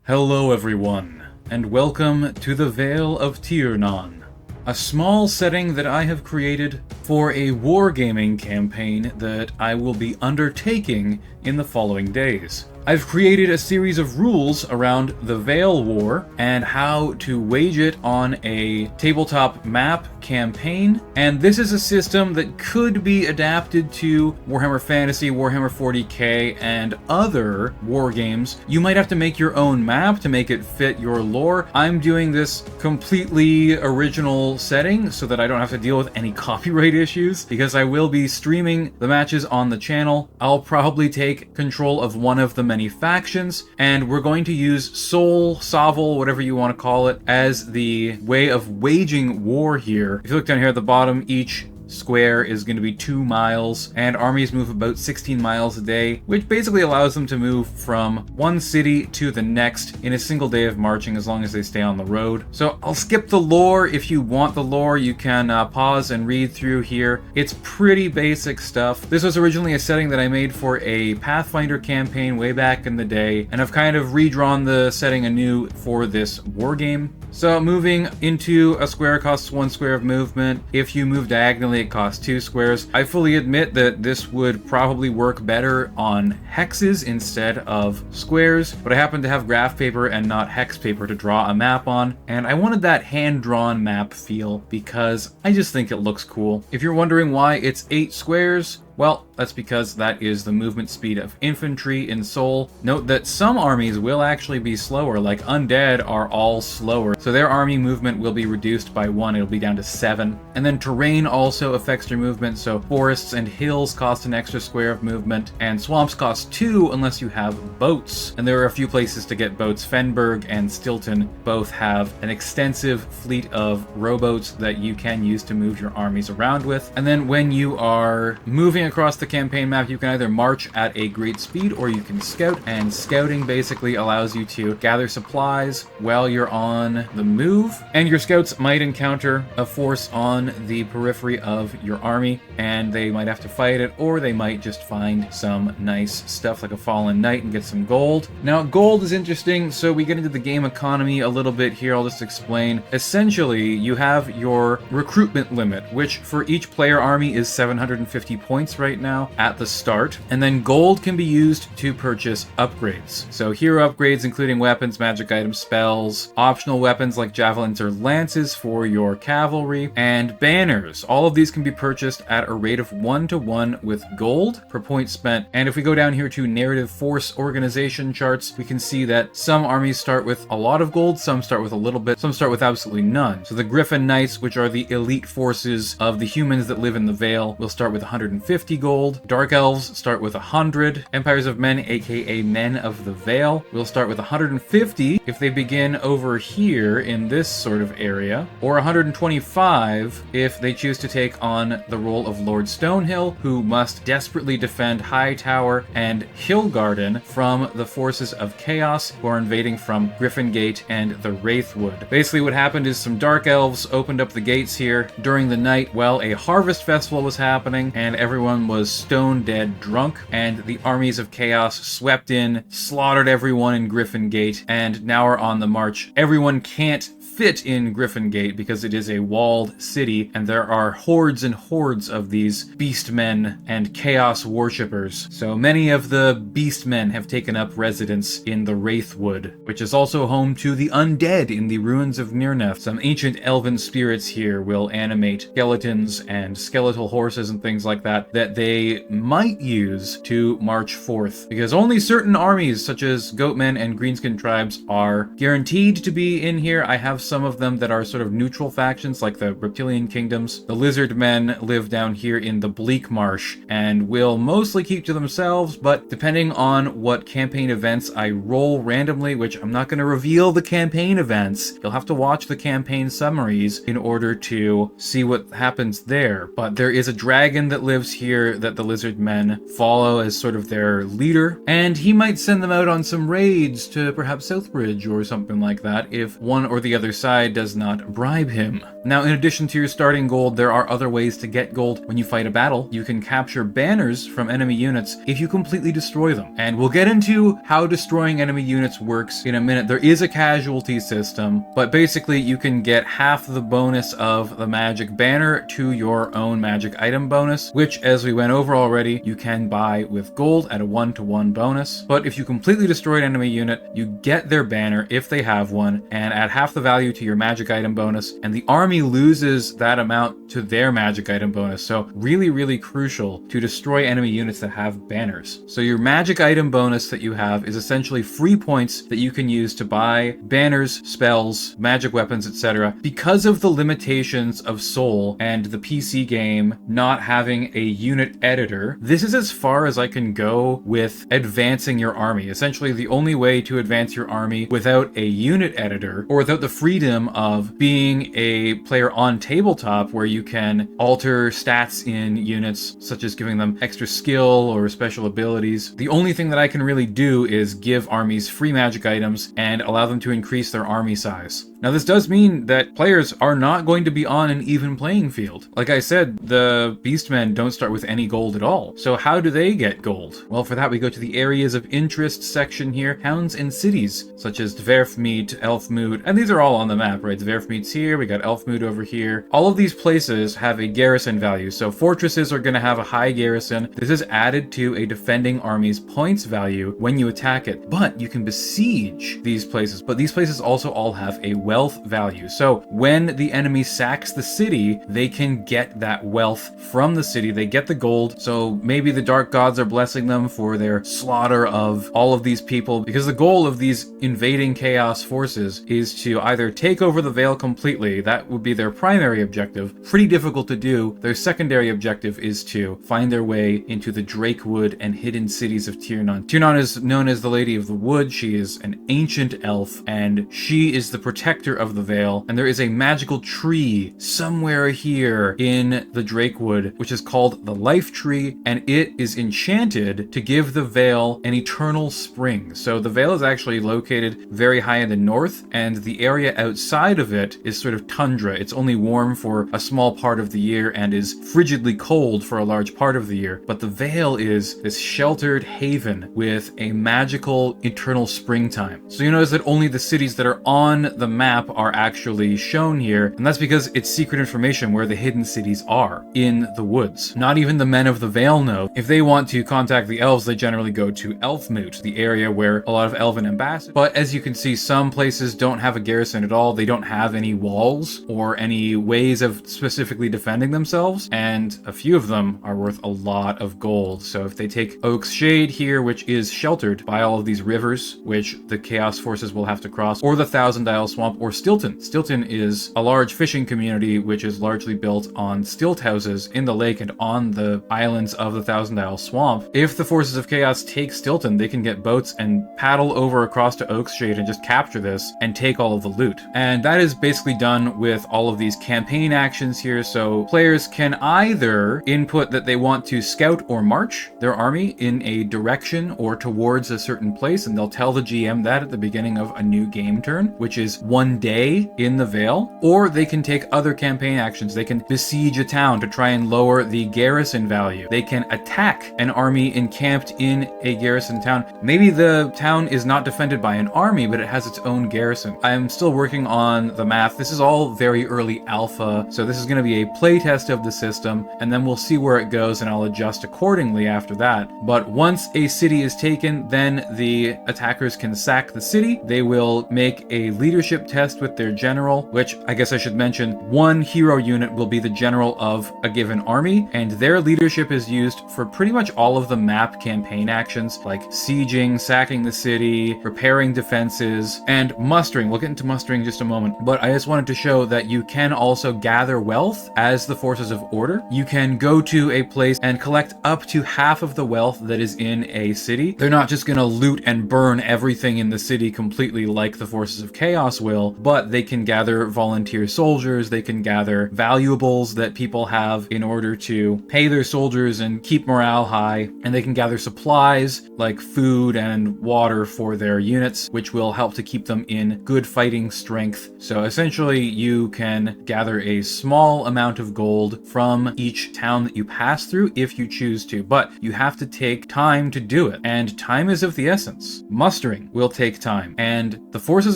Hello everyone, and welcome to the Vale of Tiernan, a small setting that I have created for a wargaming campaign that I will be undertaking in the following days. I've created a series of rules around the Vale War and how to wage it on a tabletop map campaign, and this is a system that could be adapted to Warhammer Fantasy, Warhammer 40k, and other war games. You might have to make your own map to make it fit your lore. I'm doing this completely original setting so that I don't have to deal with any copyright issues, because I will be streaming the matches on the channel. I'll probably take control of one of the many factions, and we're going to use SOVL, whatever you want to call it, as the way of waging war here. If you look down here at the bottom, each square is going to be 2 miles, and armies move about 16 miles a day, which basically allows them to move from one city to the next in a single day of marching as long as they stay on the road. So I'll skip the lore. If you want the lore, you can pause and read through here. It's pretty basic stuff. This was originally a setting that I made for a Pathfinder campaign way back in the day, and I've kind of redrawn the setting anew for this war game. So moving into a square costs 1 square of movement. If you move diagonally, it costs 2 squares. I fully admit that this would probably work better on hexes instead of squares, but I happen to have graph paper and not hex paper to draw a map on, and I wanted that hand-drawn map feel because I just think it looks cool. If you're wondering why it's 8 squares, well, that's because that is the movement speed of infantry in Sol. Note that some armies will actually be slower, like Undead are all slower, so their army movement will be reduced by 1, it'll be down to 7. And then terrain also affects your movement, so forests and hills cost an extra square of movement, and swamps cost 2 unless you have boats. And there are a few places to get boats. Fenberg and Stilton both have an extensive fleet of rowboats that you can use to move your armies around with. And then when you are moving across the campaign map, you can either march at a great speed or you can scout, and scouting basically allows you to gather supplies while you're on the move, and your scouts might encounter a force on the periphery of your army and they might have to fight it, or they might just find some nice stuff like a fallen knight and get some gold. Now gold is interesting, so we get into the game economy a little bit here. I'll just explain. Essentially, you have your recruitment limit, which for each player army is 750 points right now at the start, and then gold can be used to purchase upgrades. So hero upgrades including weapons, magic items, spells, optional weapons like javelins or lances for your cavalry, and banners. All of these can be purchased at a rate of 1-to-1 with gold per point spent. And if we go down here to narrative force organization charts, we can see that some armies start with a lot of gold, some start with a little bit, some start with absolutely none. So the Griffin Knights, which are the elite forces of the humans that live in the Vale, will start with 150 gold. Dark Elves start with 100. Empires of Men, aka Men of the Vale, will start with 150 if they begin over here in this sort of area, or 125 if they choose to take on the role of Lord Stonehill, who must desperately defend Hightower and Hillgarden from the forces of Chaos who are invading from Griffin Gate and the Wraithwood. Basically what happened is some Dark Elves opened up the gates here during the night while a harvest festival was happening, and everyone was stone dead drunk, and the armies of Chaos swept in, slaughtered everyone in Griffin Gate, and now are on the march. Everyone can't fit in Griffin Gate because it is a walled city, and there are hordes and hordes of these beastmen and chaos worshippers. So many of the beastmen have taken up residence in the Wraithwood, which is also home to the undead in the ruins of Nirnath. Some ancient elven spirits here will animate skeletons and skeletal horses and things like that they might use to march forth, because only certain armies such as Goatmen and Greenskin tribes are guaranteed to be in here. I have some of them that are sort of neutral factions, like the Reptilian Kingdoms. The Lizard Men live down here in the Bleak Marsh and will mostly keep to themselves, but depending on what campaign events I roll randomly, which I'm not going to reveal the campaign events, you'll have to watch the campaign summaries in order to see what happens there. But there is a dragon that lives here here that the lizard men follow as sort of their leader, and he might send them out on some raids to perhaps Southbridge or something like that if one or the other side does not bribe him. Now, in addition to your starting gold, there are other ways to get gold when you fight a battle. You can capture banners from enemy units if you completely destroy them. And we'll get into how destroying enemy units works in a minute. There is a casualty system, but basically you can get half the bonus of the magic banner to your own magic item bonus, which, as we went over already, you can buy with gold at a 1-to-1 bonus. But if you completely destroy an enemy unit, you get their banner if they have one, and add half the value to your magic item bonus, and the army loses that amount to their magic item bonus. So really, really crucial to destroy enemy units that have banners. So your magic item bonus that you have is essentially free points that you can use to buy banners, spells, magic weapons, etc. Because of the limitations of Soul and the PC game not having a unit editor, this is as far as I can go with advancing your army. Essentially, the only way to advance your army without a unit editor, or without the freedom of being a player on tabletop where you can alter stats in units, such as giving them extra skill or special abilities. The only thing that I can really do is give armies free magic items and allow them to increase their army size. Now, this does mean that players are not going to be on an even playing field. Like I said, the Beastmen don't start with any gold at all. So how do they get gold? Well, for that we go to the areas of interest section here, towns and cities, such as Dverfmeet, Elfmood, and these are all on the map, right? Dverfmeet's here, we got Elfmood over here. All of these places have a garrison value, so fortresses are going to have a high garrison. This is added to a defending army's points value when you attack it, but you can besiege these places. But these places also all have a wealth value. So when the enemy sacks the city, they can get that wealth from the city. They get the gold. So maybe the dark gods are blessing them for their slaughter of all of these people, because the goal of these invading chaos forces is to either take over the Vale completely. That would be their primary objective. Pretty difficult to do. Their secondary objective is to find their way into the Drakewood and hidden cities of Tiernan. Tiernan is known as the Lady of the Wood. She is an ancient elf, and she is the protector of the Vale, and there is a magical tree somewhere here in the Drakewood, which is called the Life Tree, and it is enchanted to give the Vale an eternal spring. So the Vale is actually located very high in the north, and the area outside of it is sort of tundra. It's only warm for a small part of the year and is frigidly cold for a large part of the year. But the Vale is this sheltered haven with a magical eternal springtime. So you notice that only the cities that are on the map are actually shown here, and that's because it's secret information where the hidden cities are in the woods. Not even the men of the Vale know. If they want to contact the elves, they generally go to Elfmoot, the area where a lot of elven ambassadors. But as you can see, some places don't have a garrison at all. They don't have any walls or any ways of specifically defending themselves, and a few of them are worth a lot of gold. So if they take Oak's Shade here, which is sheltered by all of these rivers, which the chaos forces will have to cross, or the Thousand Isle Swamp, or Stilton. Stilton is a large fishing community which is largely built on stilt houses in the lake and on the islands of the Thousand Isle Swamp. If the forces of chaos take Stilton, they can get boats and paddle over across to Oak's Shade and just capture this and take all of the loot. And that is basically done with all of these campaign actions here. So players can either input that they want to scout or march their army in a direction or towards a certain place, and they'll tell the GM that at the beginning of a new game turn, which is one day in the Vale. Or they can take other campaign actions. They can besiege a town to try and lower the garrison value. They can attack an army encamped in a garrison town. Maybe the town is not defended by an army, but it has its own garrison. I'm still working on the math. This is all very early alpha, so this is going to be a playtest of the system, and then we'll see where it goes, and I'll adjust accordingly after that. But once a city is taken, then the attackers can sack the city. They will make a leadership test with their general, which I guess I should mention, one hero unit will be the general of a given army, and their leadership is used for pretty much all of the map campaign actions, like sieging, sacking the city, repairing defenses, and mustering. We'll get into mustering in just a moment, but I just wanted to show that you can also gather wealth as the forces of order. You can go to a place and collect up to half of the wealth that is in a city. They're not just going to loot and burn everything in the city completely like the forces of chaos will, but they can gather volunteer soldiers, they can gather valuables that people have in order to pay pay their soldiers and keep morale high, and they can gather supplies like food and water for their units, which will help to keep them in good fighting strength. So essentially, you can gather a small amount of gold from each town that you pass through if you choose to, but you have to take time to do it, and time is of the essence. Mustering will take time, and the forces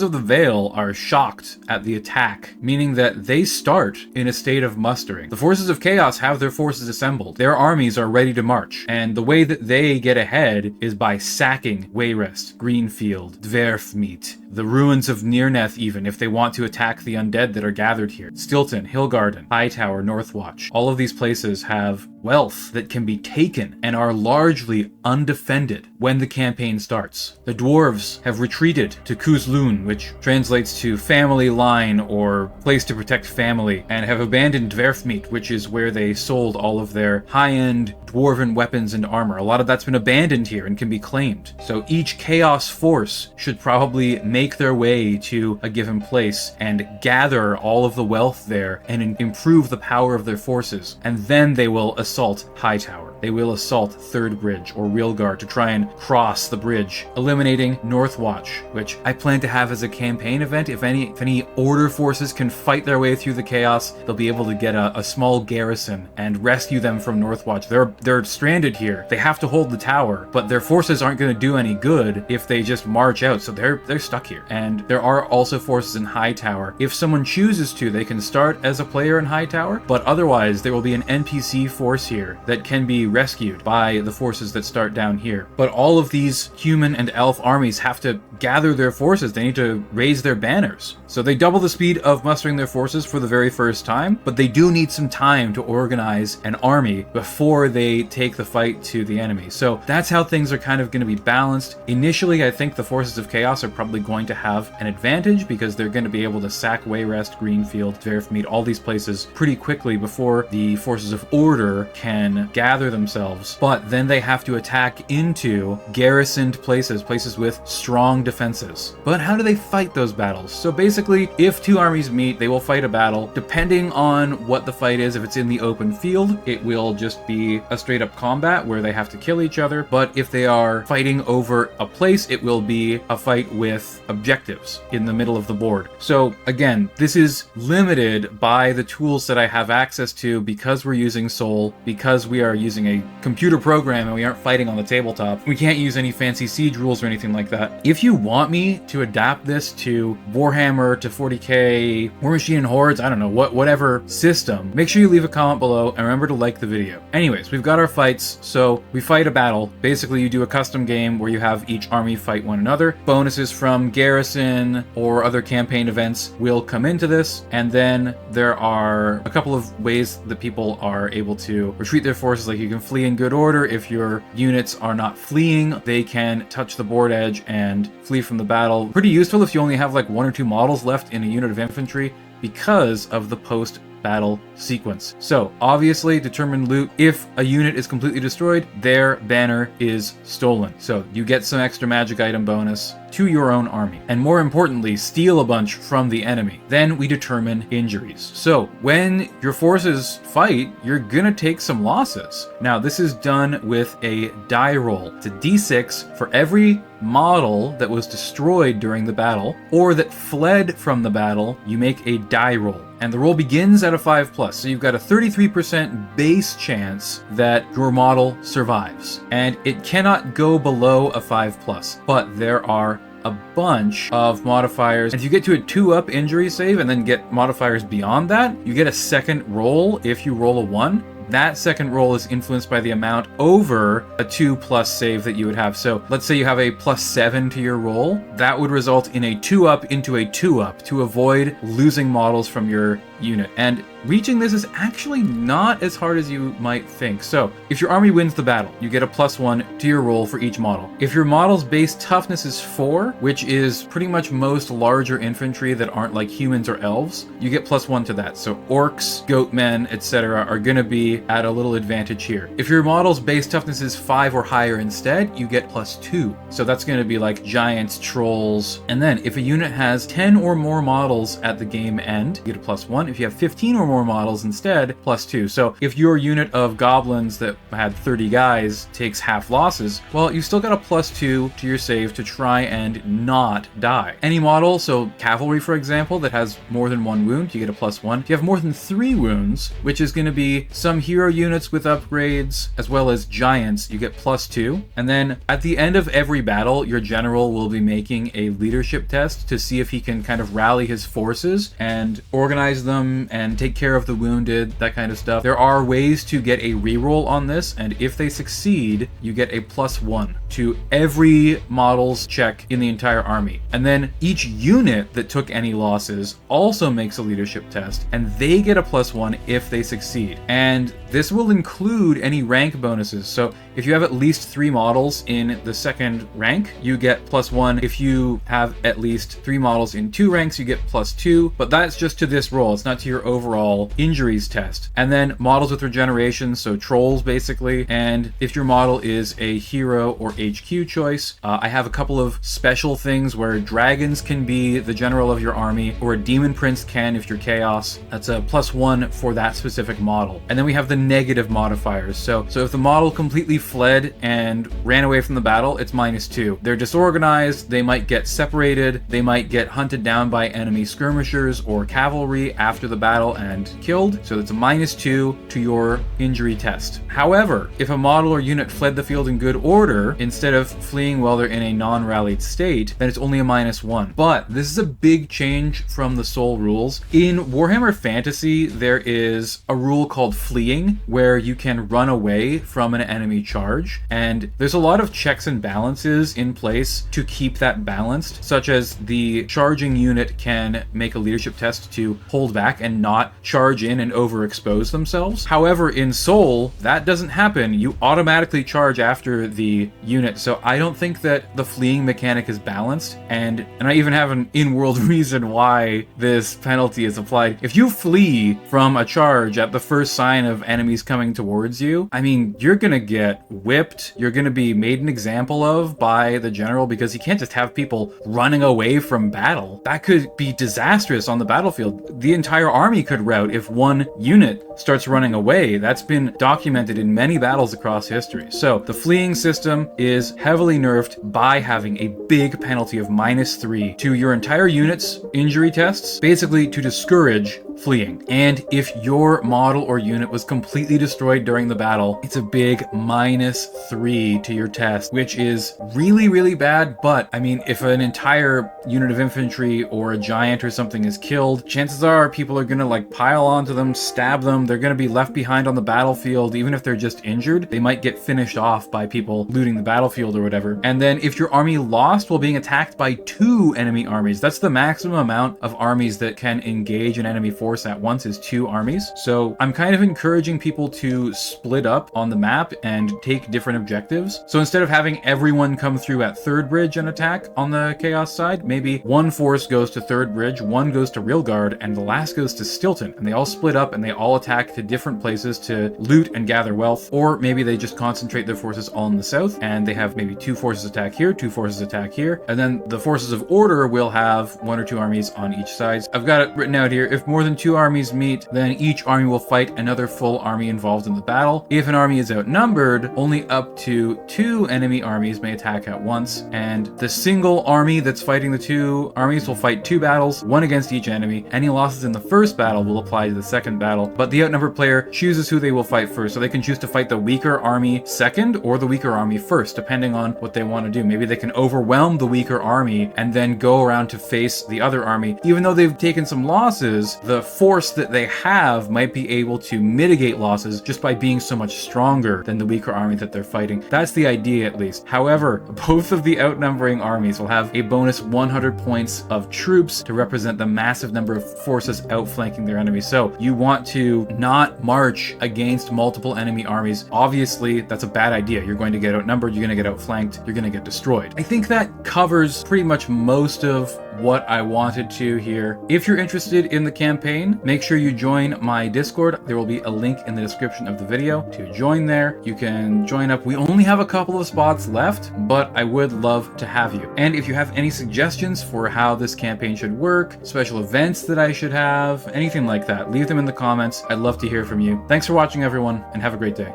of the Veil are shocked at the attack, meaning that they start in a state of mustering. The forces of Chaos have their forces assembled. Their armies are ready to march, and the way that they get ahead is by sacking Wayrest, Greenfield, Dverfmeet, the ruins of Nirneth even, if they want to attack the undead that are gathered here. Stilton, Hillgarden, Hightower, Northwatch. All of these places have wealth that can be taken and are largely undefended when the campaign starts. The dwarves have retreated to Kuzlun, which translates to family line or place to protect family, and have abandoned Dverfmeet, which is where they sold all of their high-end dwarven weapons and armor. A lot of that's been abandoned here and can be claimed. So each chaos force should probably make their way to a given place and gather all of the wealth there and improve the power of their forces. And then they will assault Hightower. They will assault Third Bridge or Reelguard to try and cross the bridge, eliminating Northwatch, which I plan to have as a campaign event. If any Order forces can fight their way through the chaos, they'll be able to get a small garrison and rescue them from Northwatch. They're stranded here. They have to hold the tower, but their forces aren't going to do any good if they just march out, so they're stuck here. And there are also forces in Hightower. If someone chooses to, they can start as a player in Hightower, but otherwise there will be an NPC force here that can be rescued by the forces that start down here. But all of these human and elf armies have to gather their forces. They need to raise their banners. So they double the speed of mustering their forces for the very first time, but they do need some time to organize an army before they take the fight to the enemy. So that's how things are kind of going to be balanced. Initially, I think the forces of Chaos are probably going to have an advantage because they're going to be able to sack Wayrest, Greenfield, Dverfmeet, all these places pretty quickly before the forces of Order can gather themselves. But then they have to attack into garrisoned places with strong defenses. But how do they fight those battles? So basically, if two armies meet, they will fight a battle. Depending on what the fight is, if it's in the open field, it will just be a straight up combat where they have to kill each other. But if they are fighting over a place, it will be a fight with objectives in the middle of the board. So again, this is limited by the tools that I have access to because we're using Soul, because we are using a computer program and we aren't fighting on the tabletop. We can't use any fancy siege rules or anything like that. If you want me to adapt this to Warhammer, to 40k, War Machine and Hordes, I don't know, whatever system, make sure you leave a comment below and remember to like the video. Anyways, we've got our fights. So we fight a battle. Basically, you do a custom game where you have each army fight one another. Bonuses from garrison or other campaign events will come into this. And then there are a couple of ways that people are able to retreat their forces. Like you can flee in good order. If your units are not fleeing, they can touch the board edge and flee from the battle. Pretty useful if you only have like one or two models left in a unit of infantry because of the post-battle sequence. So obviously determine loot. If a unit is completely destroyed, their banner is stolen. So you get some extra magic item bonus to your own army. And more importantly, steal a bunch from the enemy. Then we determine injuries. So when your forces fight, you're gonna take some losses. Now this is done with a die roll. It's a d6 for every model that was destroyed during the battle or that fled from the battle. You make a die roll. And the roll begins at a 5+, so you've got a 33% base chance that your model survives. And it cannot go below a 5+, but there are a bunch of modifiers. If you get to a 2-up injury save and then get modifiers beyond that, you get a second roll if you roll a 1. That second roll is influenced by the amount over a 2+ save that you would have. So let's say you have a +7 to your roll. That would result in a 2-up into a 2-up to avoid losing models from your unit. And reaching this is actually not as hard as you might think. So if your army wins the battle, you get a +1 to your roll for each model. If your model's base toughness is 4, which is pretty much most larger infantry that aren't like humans or elves, you get +1 to that. So orcs, goatmen, etc. are going to be at a little advantage here. If your model's base toughness is 5 or higher instead, you get +2. So that's going to be like giants, trolls. And then if a unit has 10 or more models at the game end, you get a +1. +1. If you have 15 or more models instead, +2. So if your unit of goblins that had 30 guys takes half losses, well, you still got a +2 to your save to try and not die. Any model, so cavalry for example, that has more than 1 wound, you get a +1. If you have more than 3 wounds, which is going to be some hero units with upgrades, as well as giants, you get +2. And then at the end of every battle, your general will be making a leadership test to see if he can kind of rally his forces and organize them and take care of the wounded, that kind of stuff. There are ways to get a reroll on this, and if they succeed, you get a +1 to every model's check in the entire army. And then each unit that took any losses also makes a leadership test, and they get a +1 if they succeed. And this will include any rank bonuses. So if you have at least 3 models in the second rank, you get +1. If you have at least 3 models in 2 ranks, you get +2, but that's just to this roll. It's not to your overall injuries test. And then models with regeneration, so trolls basically. And if your model is a hero or HQ choice, I have a couple of special things where dragons can be the general of your army, or a demon prince can if you're chaos. That's a +1 for that specific model. And then we have the negative modifiers. So if the model completely fled and ran away from the battle, it's -2. They're disorganized, they might get separated, they might get hunted down by enemy skirmishers or cavalry after the battle and killed, so it's a -2 to your injury test. However, if a model or unit fled the field in good order, instead of fleeing while they're in a non-rallied state, then it's only a -1. But this is a big change from the Soul rules. In Warhammer Fantasy, there is a rule called fleeing, where you can run away from an enemy charge, and there's a lot of checks and balances in place to keep that balanced, such as the charging unit can make a leadership test to hold back and not charge in and overexpose themselves. However, in Soul, that doesn't happen. You automatically charge after the unit, so I don't think that the fleeing mechanic is balanced, and I even have an in-world reason why this penalty is applied. If you flee from a charge at the first sign of enemies coming towards you, I mean, you're gonna get whipped, you're gonna be made an example of by the general, because you can't just have people running away from battle. That could be disastrous on the battlefield. The entire army could rout if one unit starts running away. That's been documented in many battles across history. So the fleeing system is heavily nerfed by having a big penalty of -3 to your entire unit's injury tests, basically to discourage fleeing. And if your model or unit was completely destroyed during the battle, it's a big -3 to your test, which is really, really bad. But I mean, if an entire unit of infantry or a giant or something is killed, chances are people are gonna like pile onto them, stab them, they're gonna be left behind on the battlefield. Even if they're just injured, they might get finished off by people looting the battlefield or whatever. And then if your army lost while being attacked by 2 enemy armies, that's the maximum amount of armies that can engage an enemy force at once, is 2 armies. So I'm kind of encouraging people to split up on the map and take different objectives. So instead of having everyone come through at 3rd Bridge and attack on the Chaos side, maybe one force goes to 3rd Bridge, one goes to Rearguard, and the last goes to Stilton. And they all split up and they all attack to different places to loot and gather wealth. Or maybe they just concentrate their forces all in the south and they have maybe 2 forces attack here, 2 forces attack here. And then the forces of order will have 1 or 2 armies on each side. I've got it written out here. If more than 2 armies meet, then each army will fight another full army involved in the battle. If an army is outnumbered, only up to 2 enemy armies may attack at once, and the single army that's fighting the 2 armies will fight 2 battles, 1 against each enemy. Any losses in the first battle will apply to the second battle, but the outnumbered player chooses who they will fight first, so they can choose to fight the weaker army second or the weaker army first, depending on what they want to do. Maybe they can overwhelm the weaker army and then go around to face the other army. Even though they've taken some losses, the force that they have might be able to mitigate losses just by being so much stronger than the weaker army that they're fighting. That's the idea, at least. However, both of the outnumbering armies will have a bonus 100 points of troops to represent the massive number of forces outflanking their enemies. So you want to not march against multiple enemy armies. Obviously, that's a bad idea. You're going to get outnumbered, you're going to get outflanked, you're going to get destroyed. I think that covers pretty much most of what I wanted to here. If you're interested in the campaign, make sure you join my Discord. There will be a link in the description of the video to join there. You can join up. We only have a couple of spots left, but I would love to have you. And if you have any suggestions for how this campaign should work, special events that I should have, have, anything like that. Leave them in the comments. I'd love to hear from you. Thanks for watching, everyone, and have a great day.